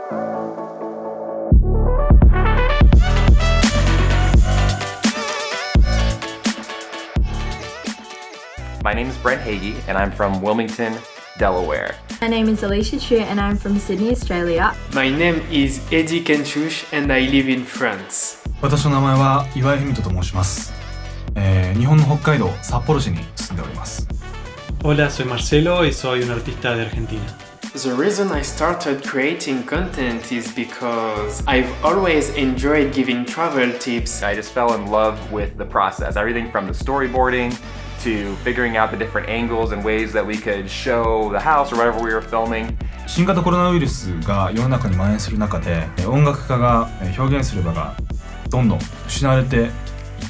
My name is Brent Hagee, and I'm from Wilmington, Delaware. My name is Alicia Chu and I'm from Sydney, Australia. My name is Eddie Kenchush and I live in France. 私の名前は岩井文人と申します。日本の北海道札幌市に住んでおります。Hola, soy Marcelo y soy un artista de Argentina. The reason I started creating content is because I've always enjoyed giving travel tips. I just fell in love with the process, everything from the storyboarding to figuring out the different angles and ways that we could show the house or whatever we were filming. 新型コロナウイルスが世の中に蔓延する中で、音楽家が表現する場がどんどん失われていっ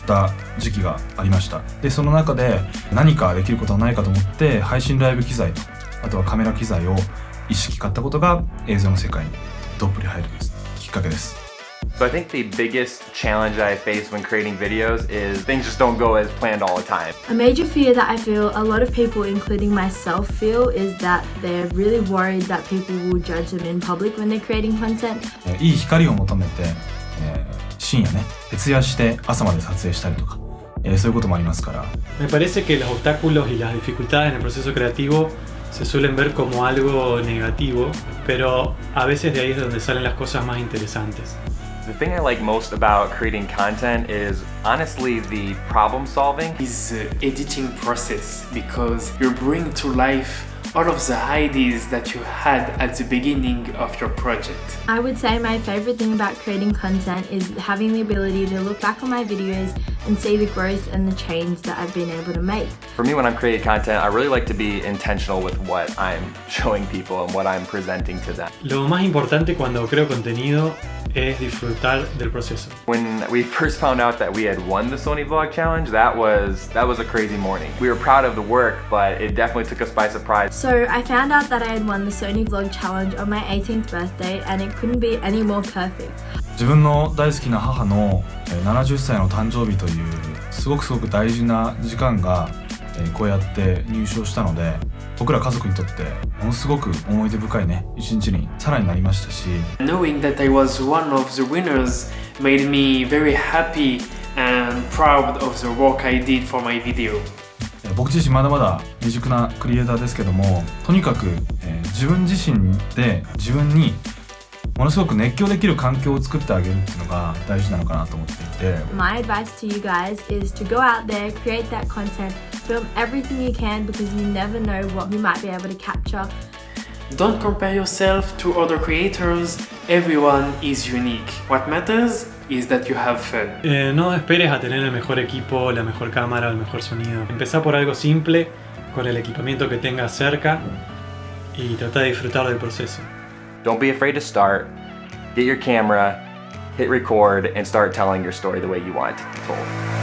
た時期がありました。で、その中で何かできることはないかと思って配信ライブ機材と、あとはカメラ機材を一式買ったことが映像の世界にどっぷり入るきっかけです。So I think the biggest challenge that I face when creating videos is things just don't go as planned all the time. A major fear that I feel a lot of people, including myself, feel is that they're really worried that people will judge them in public when they're creating content. いい光を求めて、深夜ね、徹夜して朝まで撮影したりとか、そういうこともありますから。Me parece que los obstáculos y las dificultades en el proceso creativo se suelen ver como algo negativo, pero a veces de ahí es donde salen las cosas más interesantes. The thing I like most about creating content is honestly the problem solving. Is the editing process because you bring to life all of the ideas that you had at the beginning of your project. I would say my favorite thing about creating content is having the ability to look back on my videos and see the growth and the change that I've been able to make. For me, when I'm creating content, I really like to be intentional with what I'm showing people and what I'm presenting to them. Lo más importante cuando creo contenido es disfrutar del proceso. When we first found out that we had won the Sony Vlog Challenge, that was a crazy morning. We were proud of the work, but it definitely took us by surprise. So I found out that I had won the Sony Vlog Challenge on my 18th birthday and it couldn't be any more perfect. 自分の大好きな母の70歳の誕生日というすごく大事な時間がこうやって入賞したので、僕ら家族にとってものすごく思い出深いね一日にさらになりましたし、 Knowing that I was one of the winners made me very happy and proud of the work I did for my video. 僕自身まだまだ未熟なクリエイターですけども、とにかく自分自身で自分にものすごく熱狂できる環境を作ってあげるっていうのが大事なのかなと思っていて。 My advice to you guys is to go out there, create that content, film everything you can because you never know what you might be able to capture. Don't compare yourself to other creators. Everyone is unique. What matters is that you have fun. No esperes a tener el mejor equipo, la mejor cámara, el mejor sonido. Empezá por algo simple, con el equipamiento que tengas cerca y trata de disfrutar del proceso. Don't be afraid to start. Get your camera, hit record, and start telling your story the way you want it to be told.